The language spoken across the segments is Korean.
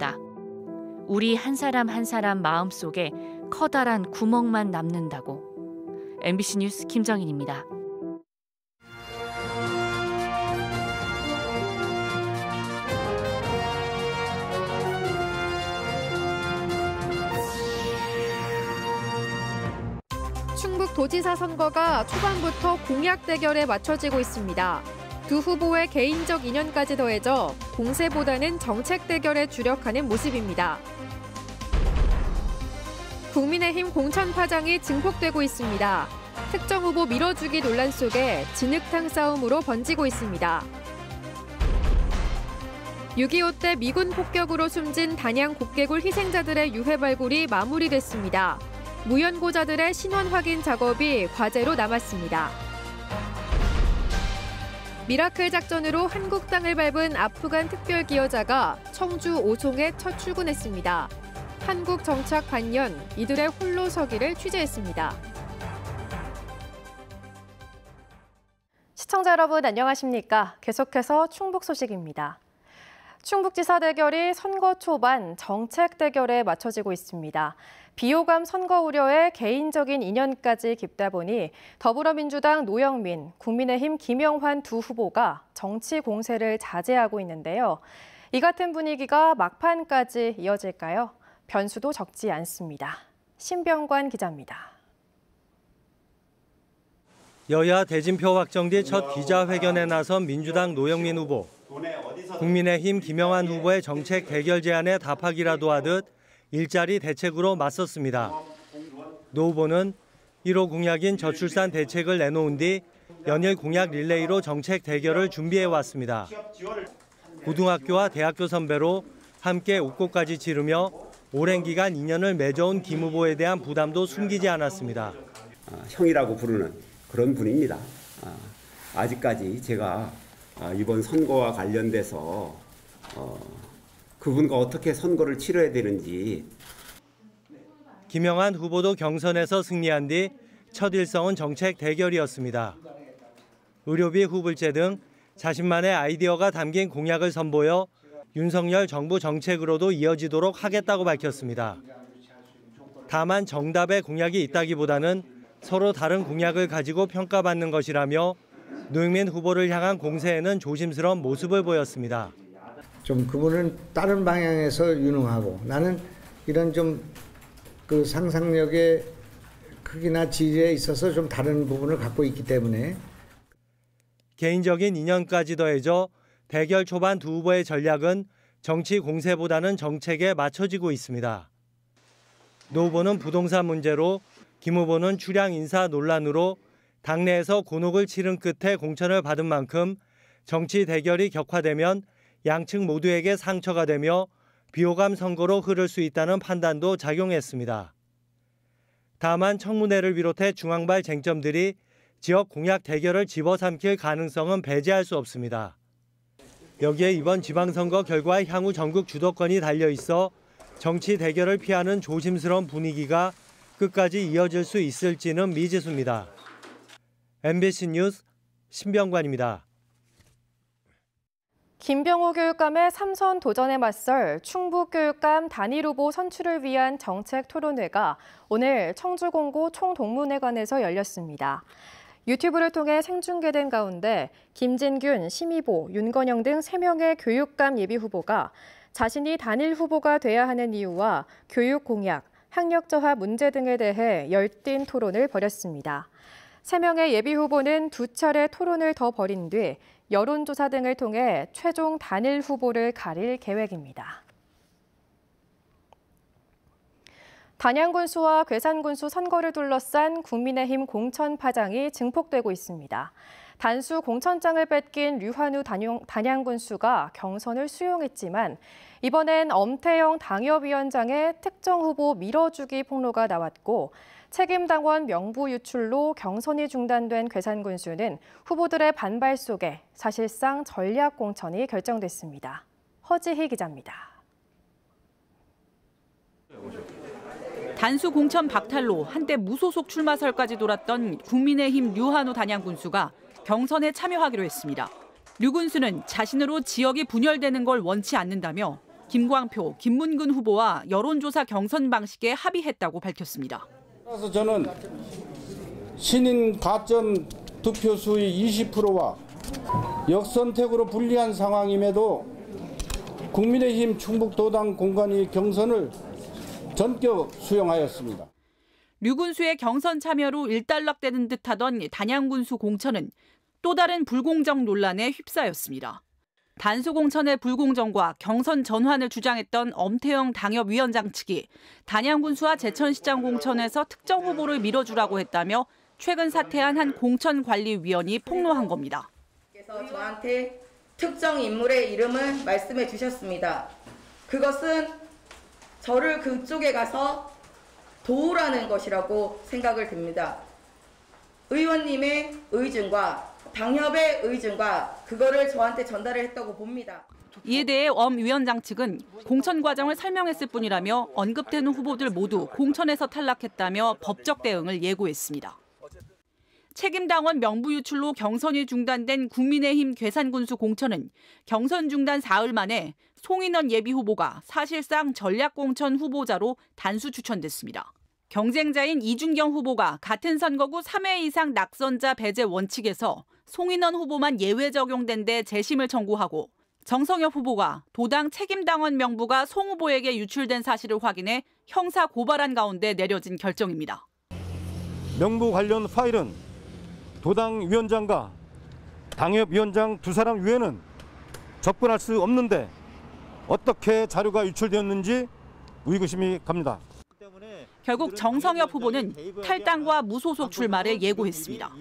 말했다. 우리 한 사람 한 사람 마음속에 커다란 구멍만 남는다고. MBC 뉴스 김정인입니다. 충북도지사 선거가 초반부터 공약 대결에 맞춰지고 있습니다. 두 후보의 개인적 인연까지 더해져 공세보다는 정책 대결에 주력하는 모습입니다. 국민의힘 공천 파장이 증폭되고 있습니다. 특정 후보 밀어주기 논란 속에 진흙탕 싸움으로 번지고 있습니다. 6.25 때 미군 폭격으로 숨진 단양 곡개굴 희생자들의 유해 발굴이 마무리됐습니다. 무연고자들의 신원 확인 작업이 과제로 남았습니다. 미라클 작전으로 한국 땅을 밟은 아프간 특별 기여자가 청주 오송에 첫 출근했습니다. 한국 정착 반년, 이들의 홀로 서기를 취재했습니다. 시청자 여러분 안녕하십니까? 계속해서 충북 소식입니다. 충북지사 대결이 선거 초반 정책 대결에 맞춰지고 있습니다. 비호감 선거 우려에 개인적인 인연까지 깊다 보니 더불어민주당 노영민, 국민의힘 김영환 두 후보가 정치 공세를 자제하고 있는데요. 이 같은 분위기가 막판까지 이어질까요? 변수도 적지 않습니다. 신병관 기자입니다. 여야 대진표 확정 뒤 첫 기자회견에 나선 민주당 노영민 후보. 국민의힘 김영환 후보의 정책 대결 제안에 답하기라도 하듯 일자리 대책으로 맞섰습니다. 노 후보는 1호 공약인 저출산 대책을 내놓은 뒤 연일 공약 릴레이로 정책 대결을 준비해왔습니다. 고등학교와 대학교 선배로 함께 웃고까지 치르며 오랜 기간 인연을 맺어온 김 후보에 대한 부담도 숨기지 않았습니다. 형이라고 부르는 그런 분입니다. 아직까지 제가 이번 선거와 관련돼서 그분과 어떻게 선거를 치러야 되는지. 김영환 후보도 경선에서 승리한 뒤 첫 일성은 정책 대결이었습니다. 의료비 후불제 등 자신만의 아이디어가 담긴 공약을 선보여 윤석열 정부 정책으로도 이어지도록 하겠다고 밝혔습니다. 다만 정답의 공약이 있다기보다는 서로 다른 공약을 가지고 평가받는 것이라며 노영민 후보를 향한 공세에는 조심스러운 모습을 보였습니다. 좀 그분은 다른 방향에서 유능하고 나는 이런 좀 그 상상력의 크기나 지리에 있어서 좀 다른 부분을 갖고 있기 때문에. 개인적인 인연까지 더해져 대결 초반 두 후보의 전략은 정치 공세보다는 정책에 맞춰지고 있습니다. 노 후보는 부동산 문제로, 김 후보는 출향 인사 논란으로 당내에서 곤혹을 치른 끝에 공천을 받은 만큼 정치 대결이 격화되면 양측 모두에게 상처가 되며 비호감 선거로 흐를 수 있다는 판단도 작용했습니다. 다만 청문회를 비롯해 중앙발 쟁점들이 지역 공약 대결을 집어삼킬 가능성은 배제할 수 없습니다. 여기에 이번 지방선거 결과에 향후 전국 주도권이 달려있어 정치 대결을 피하는 조심스러운 분위기가 끝까지 이어질 수 있을지는 미지수입니다. MBC 뉴스 신병관입니다. 김병호 교육감의 3선 도전에 맞설 충북교육감 단일 후보 선출을 위한 정책 토론회가 오늘 청주공고 총동문회관에서 열렸습니다. 유튜브를 통해 생중계된 가운데 김진균, 심의보, 윤건영 등 3명의 교육감 예비 후보가 자신이 단일 후보가 돼야 하는 이유와 교육 공약, 학력 저하 문제 등에 대해 열띤 토론을 벌였습니다. 3명의 예비 후보는 2차례 토론을 더 벌인 뒤 여론조사 등을 통해 최종 단일 후보를 가릴 계획입니다. 단양군수와 괴산군수 선거를 둘러싼 국민의힘 공천 파장이 증폭되고 있습니다. 단수 공천장을 뺏긴 류한우 단양군수가 경선을 수용했지만 이번엔 엄태영 당협위원장의 특정 후보 밀어주기 폭로가 나왔고 책임당원 명부 유출로 경선이 중단된 괴산군수는 후보들의 반발 속에 사실상 전략 공천이 결정됐습니다. 허지희 기자입니다. 단수 공천 박탈로 한때 무소속 출마설까지 돌았던 국민의힘 류한우 단양군수가 경선에 참여하기로 했습니다. 류 군수는 자신으로 지역이 분열되는 걸 원치 않는다며 김광표, 김문근 후보와 여론조사 경선 방식에 합의했다고 밝혔습니다. 그래서 저는 신인 가점 득표수의 20%와 역선택으로 불리한 상황임에도 국민의힘 충북도당 공관위 경선을 전격 수용하였습니다. 류군수의 경선 참여로 일단락되는 듯하던 단양군수 공천은 또 다른 불공정 논란에 휩싸였습니다. 단수 공천의 불공정과 경선 전환을 주장했던 엄태영 당협위원장 측이 단양군수와 제천시장 공천에서 특정 후보를 밀어주라고 했다며 최근 사퇴한 한 공천관리위원이 폭로한 겁니다. 그래서 저한테 특정 인물의 이름을 말씀해 주셨습니다. 그것은 저를 그쪽에 가서 도우라는 것이라고 생각을 듭니다. 의원님의 의중과 당협의 의중과 그거를 저한테 전달을 했다고 봅니다. 이에 대해 엄 위원장 측은 공천 과정을 설명했을 뿐이라며 언급되는 후보들 모두 공천에서 탈락했다며 법적 대응을 예고했습니다. 책임당원 명부 유출로 경선이 중단된 국민의힘 괴산군수 공천은 경선 중단 사흘 만에 송인원 예비후보가 사실상 전략공천 후보자로 단수 추천됐습니다. 경쟁자인 이준경 후보가 같은 선거구 3회 이상 낙선자 배제 원칙에서 송인원 후보만 예외 적용된 데 재심을 청구하고 정성엽 후보가 도당 책임당원 명부가 송 후보에게 유출된 사실을 확인해 형사 고발한 가운데 내려진 결정입니다. 명부 관련 파일은 도당 위원장과 당협위원장 두 사람 외에는 접근할 수 없는데 어떻게 자료가 유출되었는지 의구심이 갑니다. 결국 정성엽 후보는 탈당과 무소속 출마를 예고했습니다.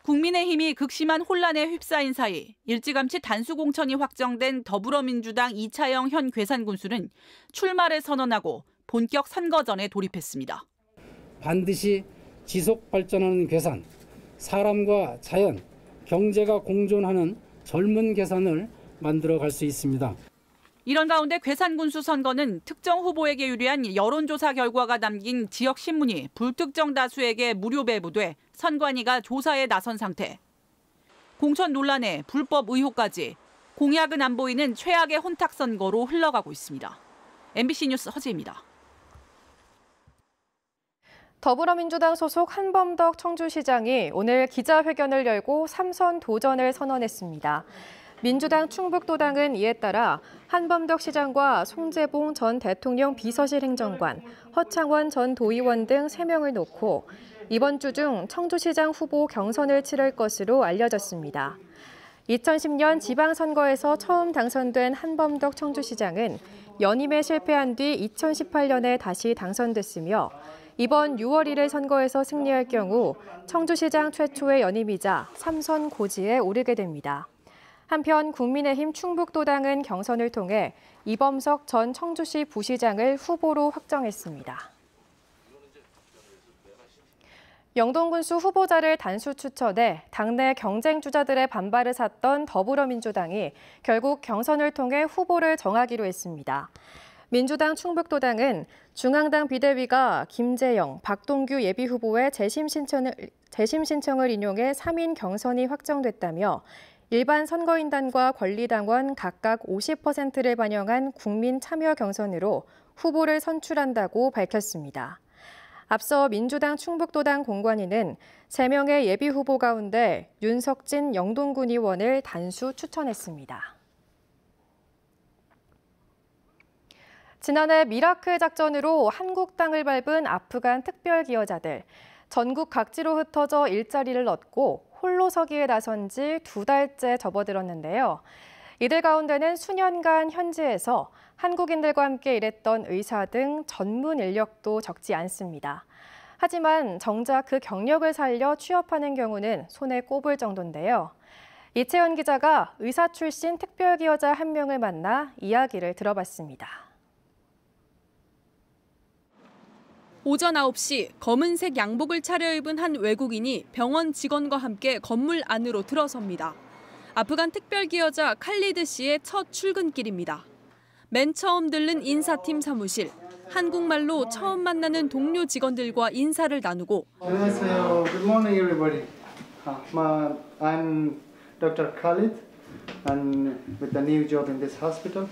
국민의힘이 극심한 혼란에 휩싸인 사이 일찌감치 단수 공천이 확정된 더불어민주당 이차영 현 괴산군수는 출마를 선언하고 본격 선거전에 돌입했습니다. 반드시 지속 발전하는 괴산, 사람과 자연, 경제가 공존하는 젊은 괴산을 만들어갈 수 있습니다. 이런 가운데 괴산군수 선거는 특정 후보에게 유리한 여론조사 결과가 담긴 지역신문이 불특정 다수에게 무료 배부돼 선관위가 조사에 나선 상태. 공천 논란에 불법 의혹까지 공약은 안 보이는 최악의 혼탁 선거로 흘러가고 있습니다. MBC 뉴스 허지입니다. 더불어민주당 소속 한범덕 청주시장이 오늘 기자회견을 열고 3선 도전을 선언했습니다. 민주당 충북도당은 이에 따라 한범덕 시장과 송재봉 전 대통령 비서실 행정관, 허창원 전 도의원 등 3명을 놓고 이번 주 중 청주시장 후보 경선을 치를 것으로 알려졌습니다. 2010년 지방선거에서 처음 당선된 한범덕 청주시장은 연임에 실패한 뒤 2018년에 다시 당선됐으며 이번 6월 1일 선거에서 승리할 경우 청주시장 최초의 연임이자 3선 고지에 오르게 됩니다. 한편 국민의힘 충북도당은 경선을 통해 이범석 전 청주시 부시장을 후보로 확정했습니다. 영동군수 후보자를 단수 추천해 당내 경쟁 주자들의 반발을 샀던 더불어민주당이 결국 경선을 통해 후보를 정하기로 했습니다. 민주당 충북도당은 중앙당 비대위가 김재영, 박동규 예비후보의 재심 신청을 인용해 3인 경선이 확정됐다며 일반 선거인단과 권리당원 각각 50%를 반영한 국민 참여 경선으로 후보를 선출한다고 밝혔습니다. 앞서 민주당 충북도당 공관위는 3명의 예비후보 가운데 윤석진 영동군 의원을 단수 추천했습니다. 지난해 미라클 작전으로 한국 땅을 밟은 아프간 특별기여자들. 전국 각지로 흩어져 일자리를 얻고 홀로 서기에 나선 지 2달째 접어들었는데요. 이들 가운데는 수년간 현지에서 한국인들과 함께 일했던 의사 등 전문 인력도 적지 않습니다. 하지만 정작 그 경력을 살려 취업하는 경우는 손에 꼽을 정도인데요. 이채연 기자가 의사 출신 특별기여자 1명을 만나 이야기를 들어봤습니다. 오전 9시 검은색 양복을 차려입은 한 외국인이 병원 직원과 함께 건물 안으로 들어섭니다. 아프간 특별기여자 칼리드 씨의 첫 출근길입니다. 맨 처음 들른 인사팀 사무실. 한국말로 처음 만나는 동료 직원들과 인사를 나누고 안녕하세요. Good morning, everybody. I'm Dr. Khalid and with a new job in this hospital.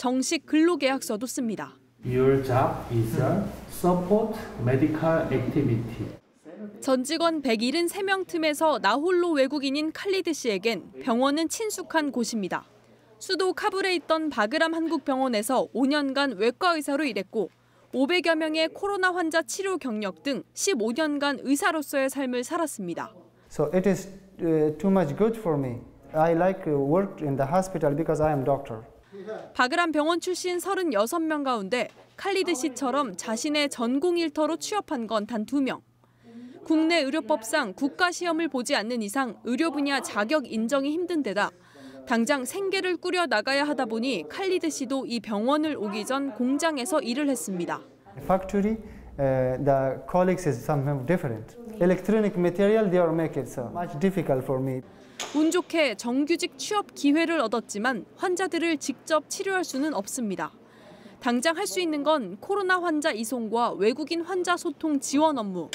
정식 근로계약서도 씁니다. Your job is a support medical activity. 전 직원 173명 틈에서 나 홀로 외국인인 칼리드 씨에겐 병원은 친숙한 곳입니다. 수도 카불에 있던 바그람 한국병원에서 5년간 외과 의사로 일했고 500여 명의 코로나 환자 치료 경력 등 15년간 의사로서의 삶을 살았습니다. So it is too much good for me. I like work in the hospital because I am doctor. 바그람 병원 출신 36명 가운데 칼리드 씨처럼 자신의 전공 일터로 취업한 건 단 2명. 국내 의료법상 국가시험을 보지 않는 이상 의료 분야 자격 인정이 힘든 데다 당장 생계를 꾸려 나가야 하다 보니 칼리드 씨도 이 병원을 오기 전 공장에서 일을 했습니다. Factory, the colleagues is something different. Electronic material they are making so much difficult for me. 운 좋게 정규직 취업 기회를 얻었지만 환자들을 직접 치료할 수는 없습니다. 당장 할 수 있는 건 코로나 환자 이송과 외국인 환자 소통 지원 업무.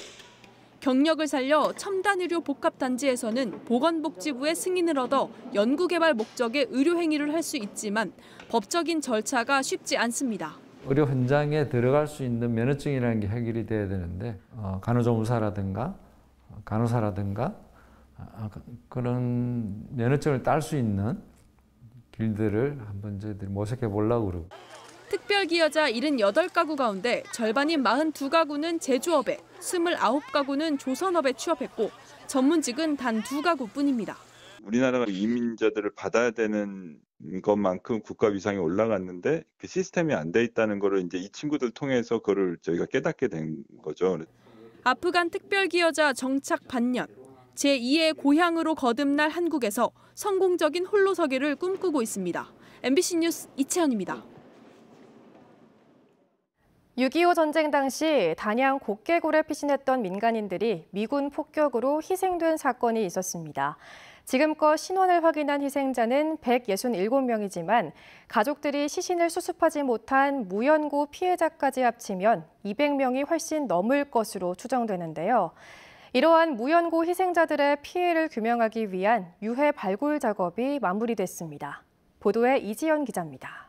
경력을 살려 첨단의료 복합단지에서는 보건복지부의 승인을 얻어 연구개발 목적의 의료 행위를 할 수 있지만 법적인 절차가 쉽지 않습니다. 의료 현장에 들어갈 수 있는 면허증이라는 게 해결이 돼야 되는데 간호조무사라든가 간호사라든가 그런 면허증을 딸 수 있는 길들을 한번 저희들이 모색해 보려고 그러고. 특별기여자 78가구 가운데 절반인 42가구는 제조업에, 29가구는 조선업에 취업했고 전문직은 단 2가구뿐입니다. 우리나라가 이민자들을 받아야 되는 것만큼 국가 위상이 올라갔는데 그 시스템이 안 돼 있다는 거를 이제 이 친구들 통해서 그걸 저희가 깨닫게 된 거죠. 아프간 특별기여자 정착 반년, 제2의 고향으로 거듭날 한국에서 성공적인 홀로서기를 꿈꾸고 있습니다. MBC 뉴스 이채연입니다. 6.25 전쟁 당시 단양 곡개굴에 피신했던 민간인들이 미군 폭격으로 희생된 사건이 있었습니다. 지금껏 신원을 확인한 희생자는 167명이지만 가족들이 시신을 수습하지 못한 무연고 피해자까지 합치면 200명이 훨씬 넘을 것으로 추정되는데요. 이러한 무연고 희생자들의 피해를 규명하기 위한 유해 발굴 작업이 마무리됐습니다. 보도에 이지연 기자입니다.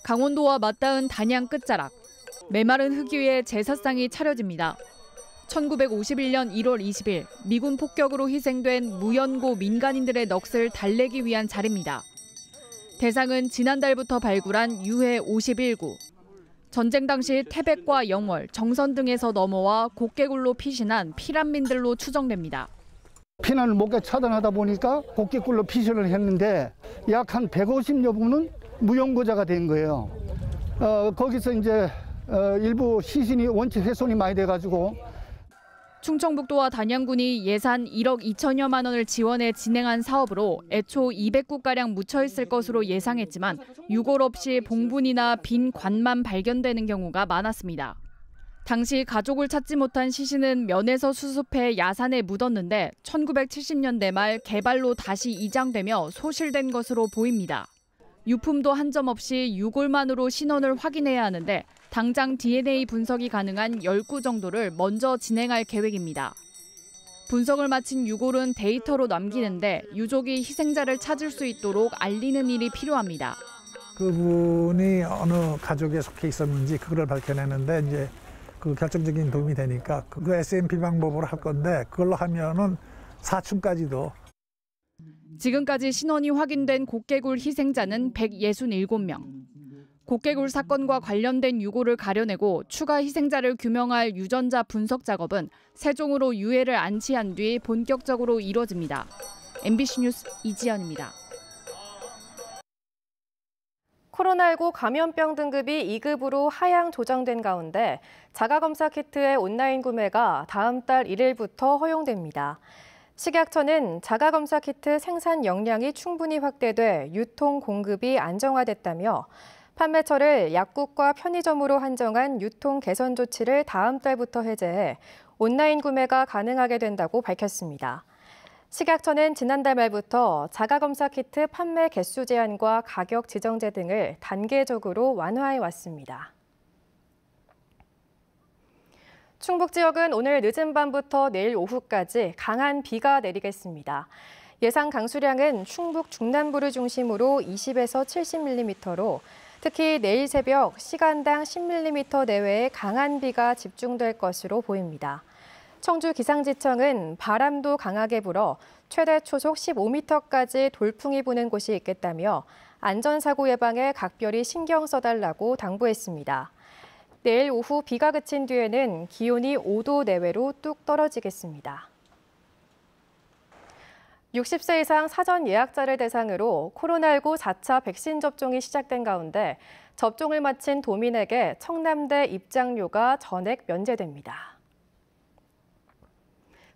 강원도와 맞닿은 단양 끝자락. 메마른 흙 위에 제사상이 차려집니다. 1951년 1월 20일 미군 폭격으로 희생된 무연고 민간인들의 넋을 달래기 위한 자리입니다. 대상은 지난달부터 발굴한 유해 51구. 전쟁 당시 태백과 영월, 정선 등에서 넘어와 곡개굴로 피신한 피난민들로 추정됩니다. 피난을 못 차단하다 보니까 곡개굴로 피신을 했는데 약 한 150여 분은 무연고자가 된 거예요. 거기서 이제 일부 시신이 원체 훼손이 많이 돼가지고. 충청북도와 단양군이 예산 1억 2천여만 원을 지원해 진행한 사업으로 애초 200구가량 묻혀있을 것으로 예상했지만 유골 없이 봉분이나 빈 관만 발견되는 경우가 많았습니다. 당시 가족을 찾지 못한 시신은 면에서 수습해 야산에 묻었는데 1970년대 말 개발로 다시 이장되며 소실된 것으로 보입니다. 유품도 한 점 없이 유골만으로 신원을 확인해야 하는데 당장 DNA 분석이 가능한 10구 정도를 먼저 진행할 계획입니다. 분석을 마친 유골은 데이터로 남기는데 유족이 희생자를 찾을 수 있도록 알리는 일이 필요합니다. 그분이 어느 가족에 속해 있었는지 그걸 밝혀내는데 이제 그 결정적인 도움이 되니까 그 SMP 방법으로 할 건데 그걸로 하면은 사춘까지도. 지금까지 신원이 확인된 곡개굴 희생자는 167명. 곡개굴 사건과 관련된 유골을 가려내고 추가 희생자를 규명할 유전자 분석 작업은 세종으로 유해를 안치한 뒤 본격적으로 이뤄집니다. MBC 뉴스 이지연입니다. 코로나19 감염병 등급이 2급으로 하향 조정된 가운데 자가검사 키트의 온라인 구매가 다음 달 1일부터 허용됩니다. 식약처는 자가검사 키트 생산 역량이 충분히 확대돼 유통 공급이 안정화됐다며 판매처를 약국과 편의점으로 한정한 유통 개선 조치를 다음 달부터 해제해 온라인 구매가 가능하게 된다고 밝혔습니다. 식약처는 지난달 말부터 자가검사 키트 판매 개수 제한과 가격 지정제 등을 단계적으로 완화해 왔습니다. 충북 지역은 오늘 늦은 밤부터 내일 오후까지 강한 비가 내리겠습니다. 예상 강수량은 충북 중남부를 중심으로 20에서 70mm로 특히 내일 새벽 시간당 10mm 내외의 강한 비가 집중될 것으로 보입니다. 청주기상지청은 바람도 강하게 불어 최대 초속 15m까지 돌풍이 부는 곳이 있겠다며 안전사고 예방에 각별히 신경 써달라고 당부했습니다. 내일 오후 비가 그친 뒤에는 기온이 5도 내외로 뚝 떨어지겠습니다. 60세 이상 사전 예약자를 대상으로 코로나19 4차 백신 접종이 시작된 가운데 접종을 마친 도민에게 청남대 입장료가 전액 면제됩니다.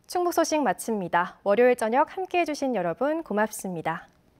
충북 소식 마칩니다. 월요일 저녁 함께해 주신 여러분 고맙습니다.